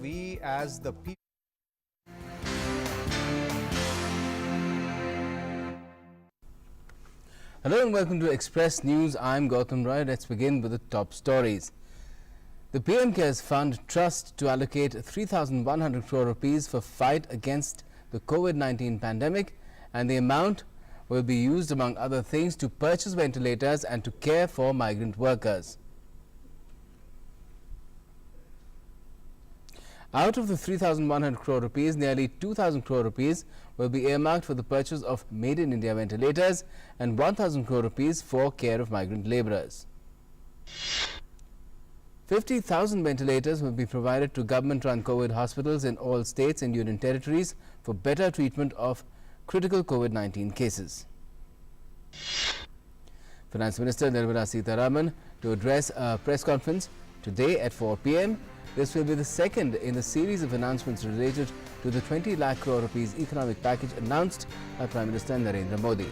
we as the people. Hello and welcome to Express News. I'm Gautam Roy. Let's begin with the top stories. The PM Cares Fund Trust to allocate 3,100 crore rupees for fight against the COVID-19 pandemic, and the amount will be used among other things to purchase ventilators and to care for migrant workers. Out of the 3,100 crore rupees, nearly 2,000 crore rupees will be earmarked for the purchase of Made in India ventilators and 1,000 crore rupees for care of migrant labourers. 50,000 ventilators will be provided to government-run COVID hospitals in all states and union territories for better treatment of critical COVID-19 cases. Finance Minister Nirmala Sitharaman to address a press conference today at 4 p.m. This will be the second in the series of announcements related to the 20 lakh crore rupees economic package announced by Prime Minister Narendra Modi.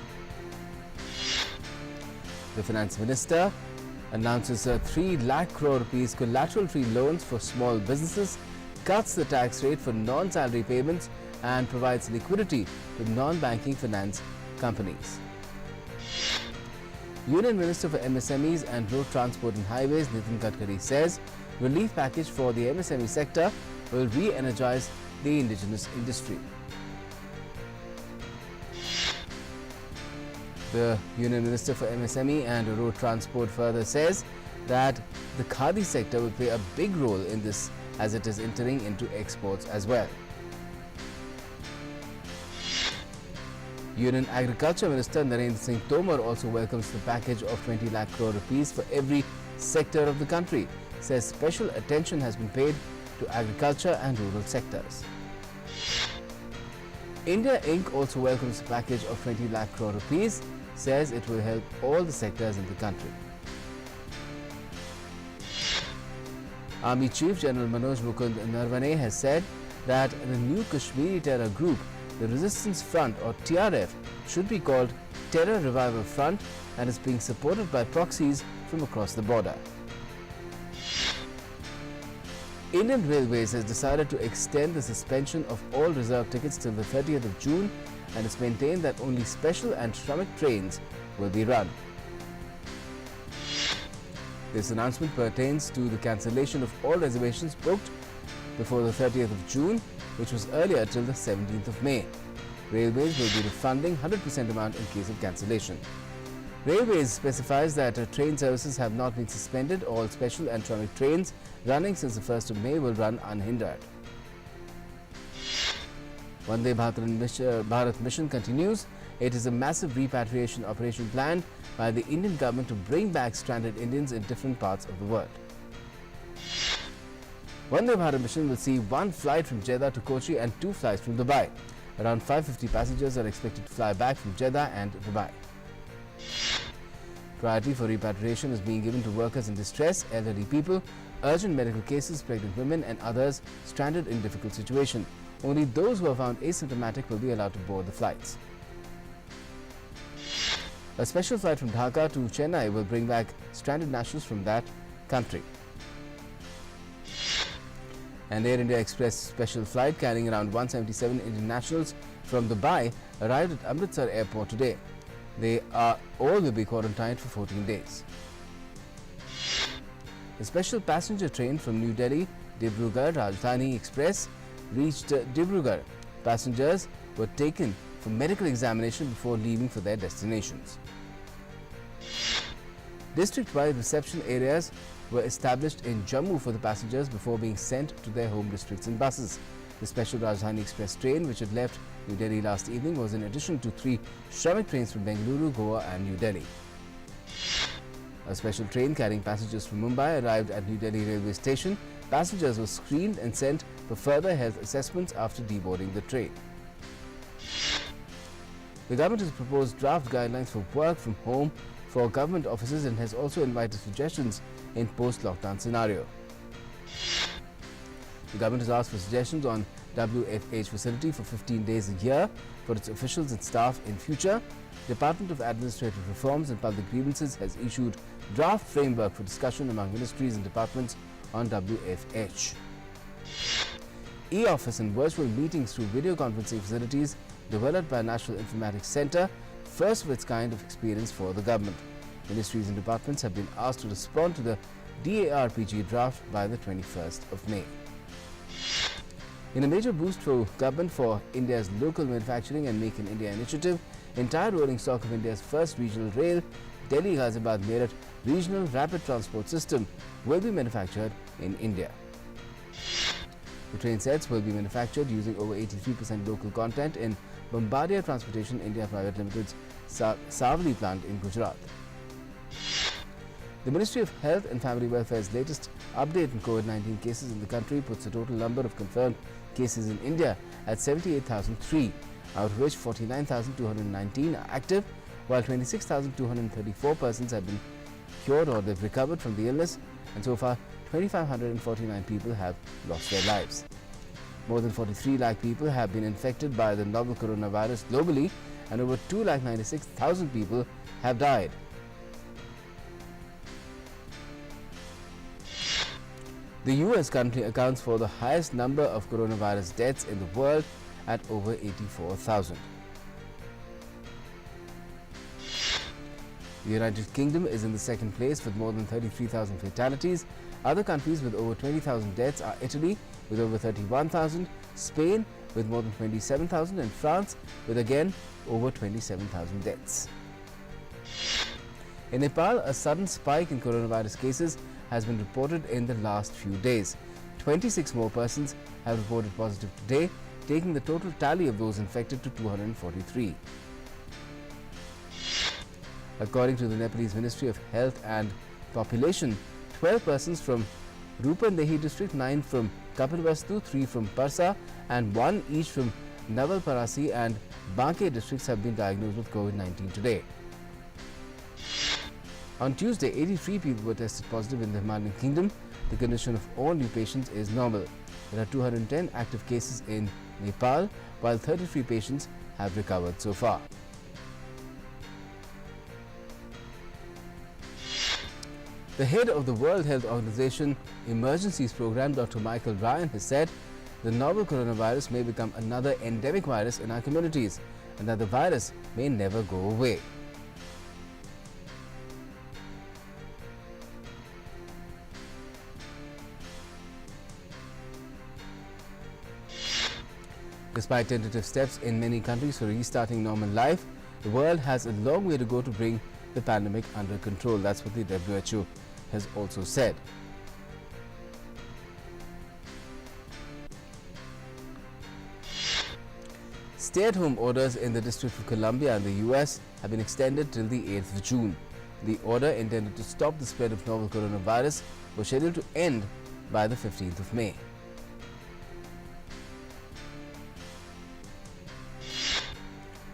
The Finance Minister announces 3 lakh crore rupees collateral-free loans for small businesses, cuts the tax rate for non-salary payments and provides liquidity to non-banking finance companies. Union Minister for MSMEs and Road Transport and Highways Nitin Gadkari says relief package for the MSME sector will re-energize the indigenous industry. The Union Minister for MSME and Road Transport further says that the khadi sector will play a big role in this as it is entering into exports as well. Union Agriculture Minister Narendra Singh Tomar also welcomes the package of 20 lakh crore rupees for every sector of the country. Says special attention has been paid to agriculture and rural sectors. India Inc. also welcomes a package of 20 lakh crore rupees, says it will help all the sectors in the country. Army Chief General Manoj Mukund Narwane has said that the new Kashmiri terror group, the Resistance Front or TRF, should be called Terror Revival Front and is being supported by proxies from across the border. Indian Railways has decided to extend the suspension of all reserved tickets till the 30th of June and has maintained that only special and Shramik trains will be run. This announcement pertains to the cancellation of all reservations booked before the 30th of June, which was earlier till the 17th of May. Railways will be refunding 100% amount in case of cancellation. Railways specifies that train services have not been suspended. All special and Shramik trains running since the 1st of May will run unhindered. Vande Bharat mission continues. It is a massive repatriation operation planned by the Indian government to bring back stranded Indians in different parts of the world. Vande Bharat mission will see 1 flight from Jeddah to Kochi and 2 flights from Dubai. Around 550 passengers are expected to fly back from Jeddah and Dubai. Priority for repatriation is being given to workers in distress, elderly people, urgent medical cases, pregnant women and others stranded in difficult situation. Only those who are found asymptomatic will be allowed to board the flights. A special flight from Dhaka to Chennai will bring back stranded nationals from that country. An Air India Express special flight carrying around 177 Indian nationals from Dubai arrived at Amritsar airport today. They all will be quarantined for 14 days. A special passenger train from New Delhi, Dibrugarh Rajdhani Express reached Dibrugarh. Passengers were taken for medical examination before leaving for their destinations. District-wide reception areas were established in Jammu for the passengers before being sent to their home districts in buses. The special Rajdhani Express train, which had left New Delhi last evening, was in addition to 3 Shramik trains from Bengaluru, Goa and New Delhi. A special train carrying passengers from Mumbai arrived at New Delhi railway station. Passengers were screened and sent for further health assessments after deboarding the train. The government has proposed draft guidelines for work from home for government offices and has also invited suggestions in post-lockdown scenario. The government has asked for suggestions on WFH facility for 15 days a year for its officials and staff in future. Department of Administrative Reforms and Public Grievances has issued draft framework for discussion among ministries and departments on WFH. e-office and virtual meetings through video conferencing facilities developed by National Informatics Centre, first of its kind of experience for the government. Ministries and departments have been asked to respond to the DARPG draft by the 21st of May. In a major boost for government for India's local manufacturing and Make in India initiative, entire rolling stock of India's first regional rail, Delhi-Ghaziabad-Meerut regional rapid transport system, will be manufactured in India. The train sets will be manufactured using over 83% local content in Bombardier Transportation India Private Limited's Savli plant in Gujarat. The Ministry of Health and Family Welfare's latest update on COVID-19 cases in the country puts the total number of confirmed cases in India at 78,003, out of which 49,219 are active, while 26,234 persons have been cured or they've recovered from the illness, and so far 2,549 people have lost their lives. More than 43 lakh people have been infected by the novel coronavirus globally, and over 2,96,000 people have died. The US currently accounts for the highest number of coronavirus deaths in the world at over 84,000. The United Kingdom is in the second place with more than 33,000 fatalities. Other countries with over 20,000 deaths are Italy with over 31,000, Spain with more than 27,000 and France with again over 27,000 deaths. In Nepal, a sudden spike in coronavirus cases has been reported in the last few days. 26 more persons have reported positive today, taking the total tally of those infected to 243. According to the Nepalese Ministry of Health and Population, 12 persons from Rupandehi district, 9 from Kapilvastu, 3 from Parsa and 1 each from Navalparasi and Banke districts have been diagnosed with COVID-19 today. On Tuesday, 83 people were tested positive in the Himalayan Kingdom. The condition of all new patients is normal. There are 210 active cases in Nepal, while 33 patients have recovered so far. The head of the World Health Organization Emergencies Program, Dr. Michael Ryan, has said the novel coronavirus may become another endemic virus in our communities and that the virus may never go away. Despite tentative steps in many countries for restarting normal life, the world has a long way to go to bring the pandemic under control. That's what the WHO has also said. Stay-at-home orders in the District of Columbia in the US have been extended till the 8th of June. The order, intended to stop the spread of novel coronavirus, was scheduled to end by the 15th of May.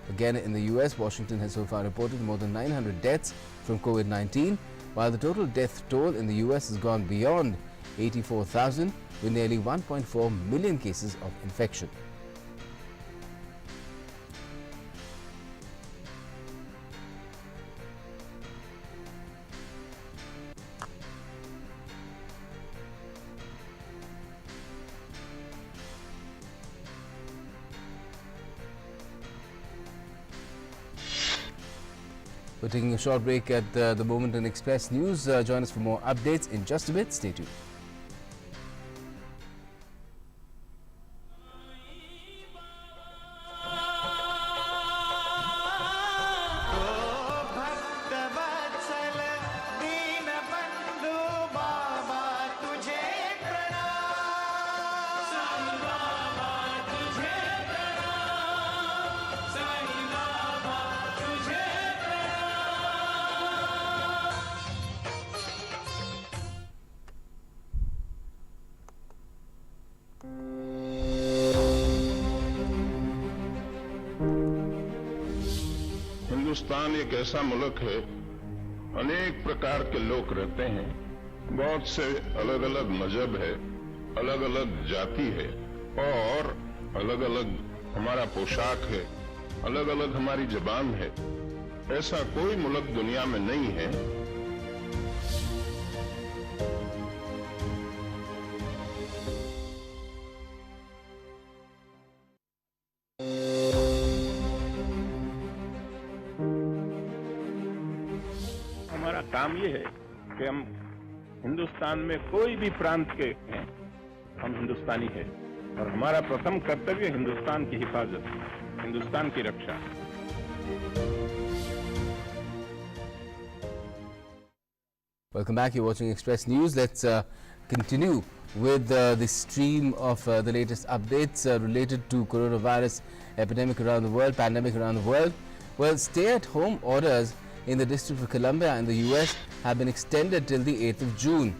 Again, in the US, Washington has so far reported more than 900 deaths from COVID-19, while the total death toll in the US has gone beyond 84,000 with nearly 1.4 million cases of infection. We're taking a short break at the moment in Express News. Join us for more updates in just a bit. Stay tuned. Hindustan एक ऐसा मुल्क है, अनेक प्रकार के लोग रहते हैं, बहुत से अलग अलग मजहब है, अलग अलग जाति है और अलग अलग हमारा पोशाक है, अलग अलग हमारी जबान है। ऐसा कोई मुल्क दुनिया में नहीं है काम ये है कि हम हिंदुस्तान में कोई भी प्रांत के हैं, हम हिंदुस्तानी हैं और हमारा प्रथम कर्तव्य हिंदुस्तान की हिफाजत, हिंदुस्तान की रक्षा। Welcome back. You're watching Express News. Let's continue with the stream of the latest updates related to coronavirus epidemic around the world, pandemic around the world. Well, stay-at-home orders in the District of Columbia in the US have been extended till the 8th of June.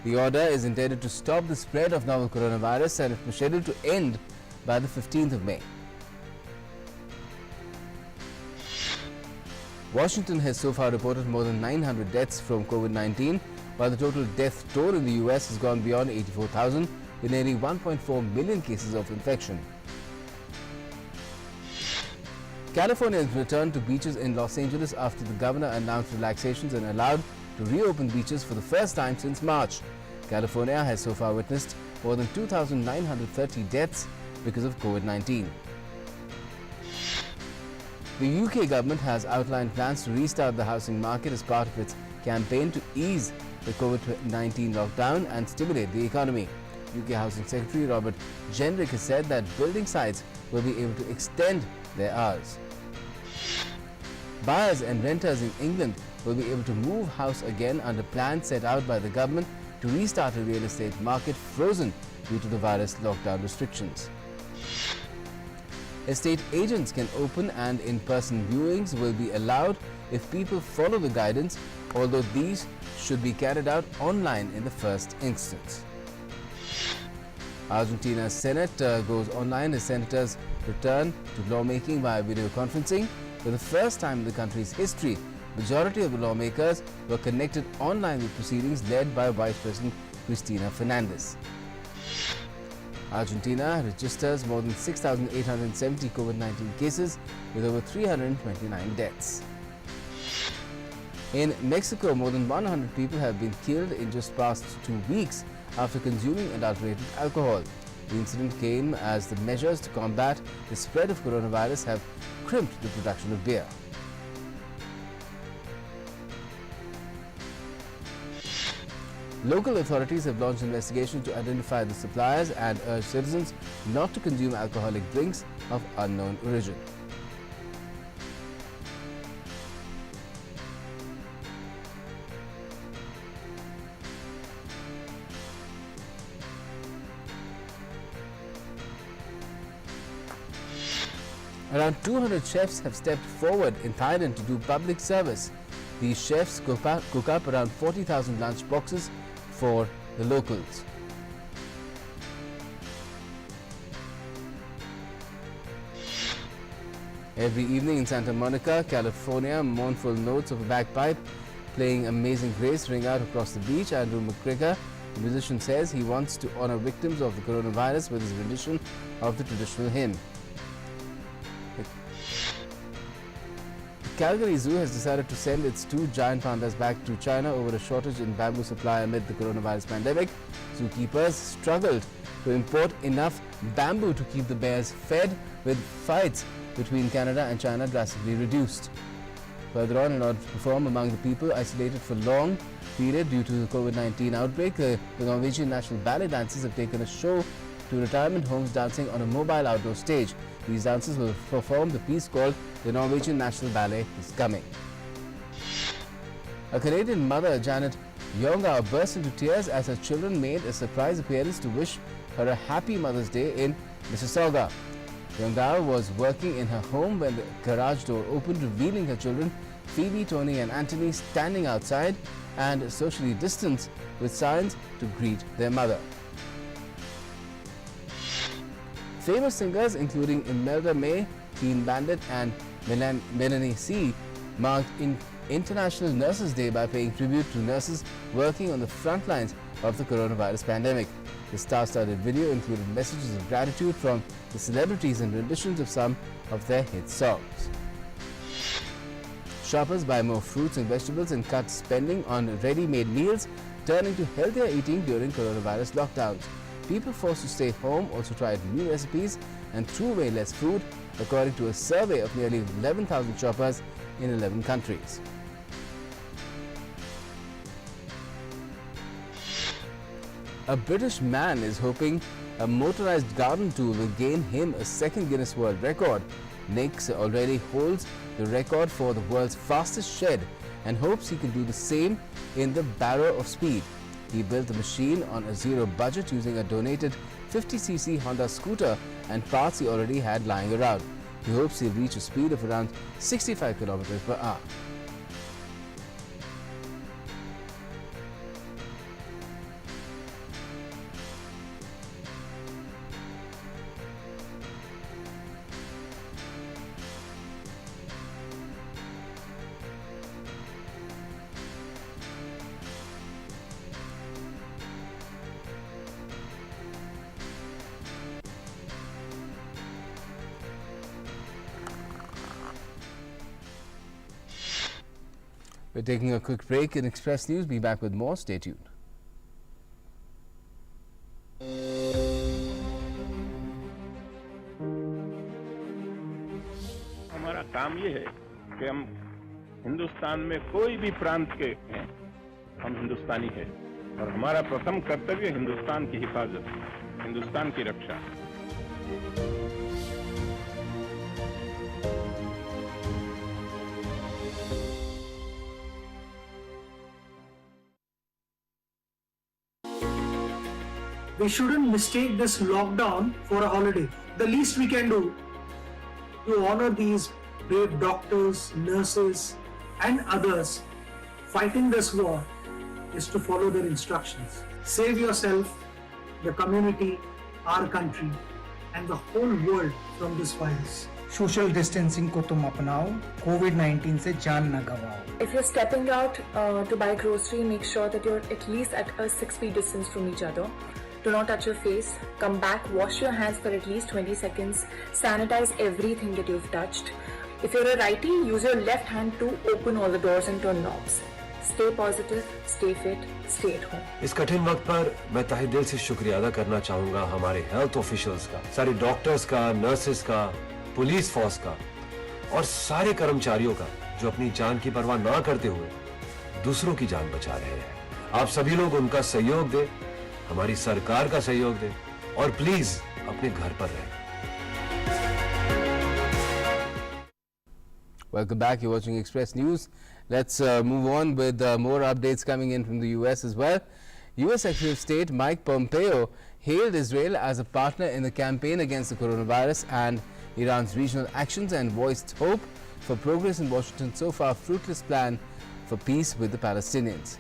The order is intended to stop the spread of novel coronavirus and is scheduled to end by the 15th of May. Washington has so far reported more than 900 deaths from COVID-19, while the total death toll in the US has gone beyond 84,000, with nearly 1.4 million cases of infection. Californians returned to beaches in Los Angeles after the governor announced relaxations and allowed to reopen beaches for the first time since March. California has so far witnessed more than 2,930 deaths because of COVID-19. The UK government has outlined plans to restart the housing market as part of its campaign to ease the COVID-19 lockdown and stimulate the economy. UK Housing Secretary Robert Jenrick has said that building sites will be able to extend their hours. Buyers and renters in England will be able to move house again under plans set out by the government to restart a real estate market frozen due to the virus lockdown restrictions. Estate agents can open and in-person viewings will be allowed if people follow the guidance, although these should be carried out online in the first instance. Argentina's Senate goes online as senators return to lawmaking via video conferencing. For the first time in the country's history, majority of the lawmakers were connected online with proceedings led by Vice President Cristina Fernandez. Argentina registers more than 6,870 COVID-19 cases with over 329 deaths. In Mexico, more than 100 people have been killed in just past 2 weeks after consuming adulterated alcohol. The incident came as the measures to combat the spread of coronavirus have crimped the production of beer. Local authorities have launched investigations to identify the suppliers and urge citizens not to consume alcoholic drinks of unknown origin. Around 200 chefs have stepped forward in Thailand to do public service. These chefs cook up around 40,000 lunch boxes for the locals. Every evening in Santa Monica, California, mournful notes of a bagpipe playing Amazing Grace ring out across the beach. Andrew McGregor, the musician, says he wants to honor victims of the coronavirus with his rendition of the traditional hymn. Calgary Zoo has decided to send its 2 giant pandas back to China over a shortage in bamboo supply amid the coronavirus pandemic. Zookeepers struggled to import enough bamboo to keep the bears fed, with fights between Canada and China drastically reduced. Further on, in order to perform among the people isolated for long period due to the COVID-19 outbreak, the Norwegian National Ballet dancers have taken a show to retirement homes dancing on a mobile outdoor stage. These dancers will perform the piece called The Norwegian National Ballet is Coming. A Canadian mother, Janet Yongao, burst into tears as her children made a surprise appearance to wish her a happy Mother's Day in Mississauga. Yongao was working in her home when the garage door opened, revealing her children, Phoebe, Tony and Anthony, standing outside and socially distanced with signs to greet their mother. Famous singers including Imelda May, Teen Bandit and Melanie C marked International Nurses Day by paying tribute to nurses working on the front lines of the coronavirus pandemic. The star-studded video included messages of gratitude from the celebrities and renditions of some of their hit songs. Shoppers buy more fruits and vegetables and cut spending on ready-made meals, turning to healthier eating during coronavirus lockdowns. People forced to stay home also tried new recipes and threw away less food, according to a survey of nearly 11,000 shoppers in 11 countries. A British man is hoping a motorized garden tool will gain him a second Guinness World Record. Nick already holds the record for the world's fastest shed and hopes he can do the same in the Barrow of Speed. He built the machine on a zero budget using a donated 50cc Honda scooter and parts he already had lying around. He hopes he'll reach a speed of around 65 kilometers per hour. We're taking a quick break in Express News. Be back with more. Stay tuned. हमारा काम ये है कि हम हिंदुस्तान में कोई भी प्रांत के हैं, हम हिंदुस्तानी हैं और हमारा प्रथम कर्तव्य हिंदुस्तान की हिफाजत, हिंदुस्तान की रक्षा। We shouldn't mistake this lockdown for a holiday. The least we can do to honor these brave doctors, nurses, and others fighting this war is to follow their instructions. Save yourself, the community, our country, and the whole world from this virus. Social distancing को तुम अपनाओ, कोविड-19 से जान न गवाओ। If you're stepping out to buy grocery, make sure that you're at least at a 6 feet distance from each other. Do not touch your face. Come back, wash your hands for at least 20 seconds. Sanitize everything that you've touched. If you're a righty, use your left hand to open all the doors and turn knobs. Stay positive, stay fit, stay at home. इस कठिन वक्त पर मैं तहे दिल से शुक्रिया अदा करना चाहूँगा हमारे हेल्थ ऑफिशियल्स का, सारे डॉक्टर्स का, नर्सेस का, पुलिस फोर्स का और सारे कर्मचारियों का जो अपनी जान की परवाह ना करते हुए दूसरों की जान बचा रहे हैं। आप सभी लोग उनका सहयोग दें, हमारी सरकार का सहयोग दें और प्लीज अपने घर पर रहें। Welcome back. You're watching Express News. Let's move on with more updates coming in from the U.S. as well. U.S. Secretary of State Mike Pompeo hailed Israel as a partner in the campaign against the coronavirus and Iran's regional actions and voiced hope for progress in Washington's so far fruitless plan for peace with the Palestinians.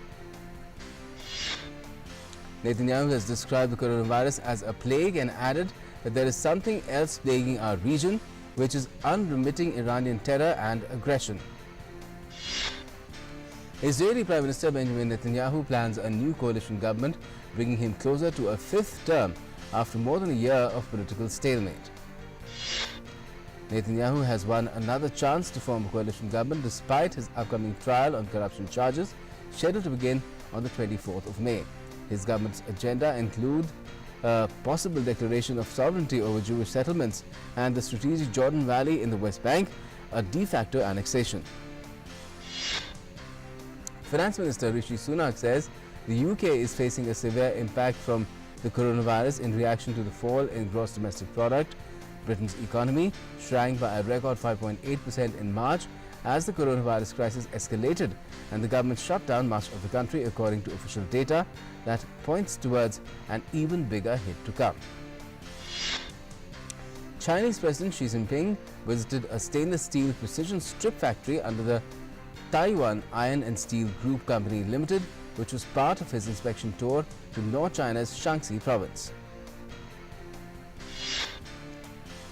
Netanyahu has described the coronavirus as a plague and added that there is something else plaguing our region, which is unremitting Iranian terror and aggression. Israeli Prime Minister Benjamin Netanyahu plans a new coalition government, bringing him closer to a fifth term after more than a year of political stalemate. Netanyahu has won another chance to form a coalition government despite his upcoming trial on corruption charges, scheduled to begin on the 24th of May. His government's agenda include a possible declaration of sovereignty over Jewish settlements and the strategic Jordan Valley in the West Bank, a de facto annexation. Finance Minister Rishi Sunak says the UK is facing a severe impact from the coronavirus in reaction to the fall in gross domestic product. Britain's economy shrank by a record 5.8% in March as the coronavirus crisis escalated and the government shut down much of the country, according to official data that points towards an even bigger hit to come. Chinese President Xi Jinping visited a stainless steel precision strip factory under the Taiwan Iron and Steel Group Company Limited, which was part of his inspection tour to North China's Shaanxi province.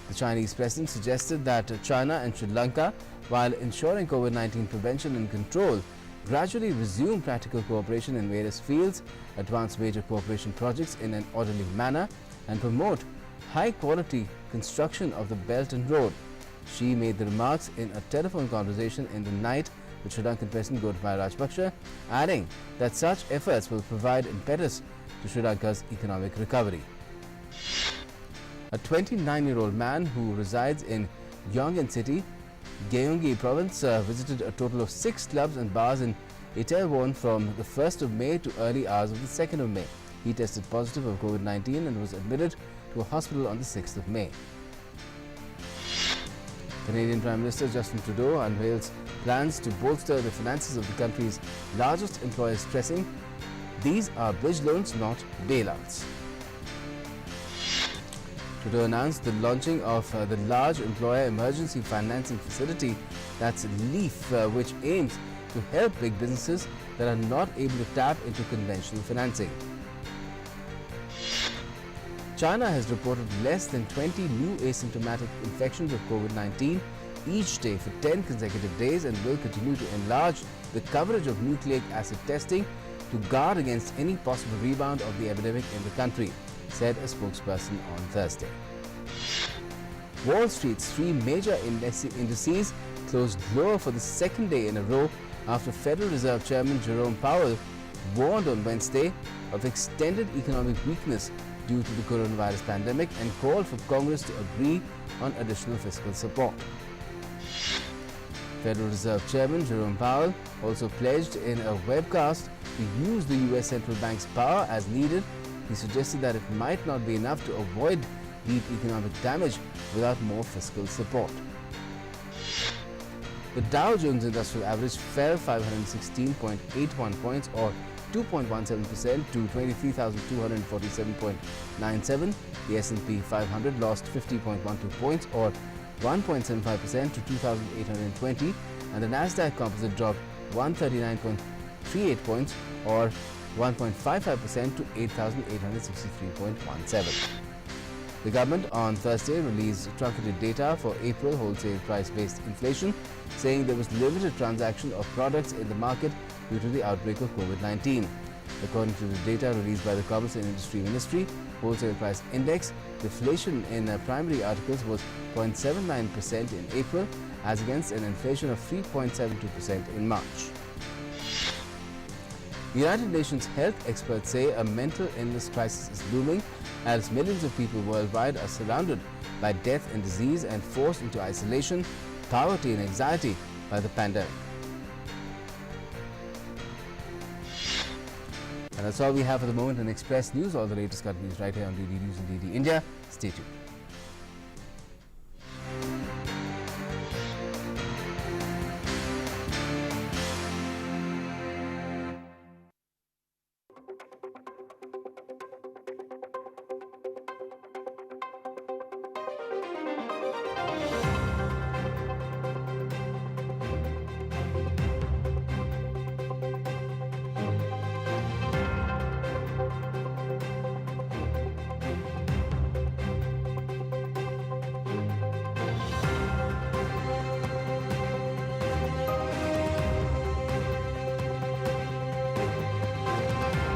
The Chinese president suggested that China and Sri Lanka, while ensuring COVID-19 prevention and control, gradually resume practical cooperation in various fields, advance major cooperation projects in an orderly manner, and promote high-quality construction of the Belt and Road. Xi made the remarks in a telephone conversation in the night with Sri Lankan President Gotabaya Rajapaksa, adding that such efforts will provide impetus to Sri Lanka's economic recovery. A 29-year-old man who resides in Yongin City, Gyeonggi province, visited a total of 6 clubs and bars in Itaewon from the 1st of May to early hours of the 2nd of May. He tested positive of COVID-19 and was admitted to a hospital on the 6th of May. Canadian Prime Minister Justin Trudeau unveils plans to bolster the finances of the country's largest employer, stressing these are bridge loans, not bailouts. Trudeau announced the launching of the large employer emergency financing facility, that's LEAF, which aims to help big businesses that are not able to tap into conventional financing. China has reported less than 20 new asymptomatic infections of COVID-19 each day for 10 consecutive days and will continue to enlarge the coverage of nucleic acid testing to guard against any possible rebound of the epidemic in the country, said a spokesperson on Thursday. Wall Street's three major indices closed lower for the second day in a row after Federal Reserve Chairman Jerome Powell warned on Wednesday of extended economic weakness due to the coronavirus pandemic and called for Congress to agree on additional fiscal support. Federal Reserve Chairman Jerome Powell also pledged in a webcast to use the US central bank's power as needed. He suggested that it might not be enough to avoid deep economic damage without more fiscal support. The Dow Jones Industrial Average fell 516.81 points or 2.17% to 23,247.97. The S&P 500 lost 50.12 points or 1.75% to 2,820, and the Nasdaq Composite dropped 139.38 points or 1.55% to 8,863.17. The government on Thursday released truncated data for April wholesale price-based inflation, saying there was limited transaction of products in the market due to the outbreak of COVID-19. According to the data released by the Commerce and Industry Ministry, wholesale price index deflation in primary articles was 0.79% in April, as against an inflation of 3.72% in March. The United Nations health experts say a mental illness crisis is looming as millions of people worldwide are surrounded by death and disease and forced into isolation, poverty and anxiety by the pandemic. And that's all we have for the moment in Express News. All the latest continues right here on DD News and DD India. Stay tuned.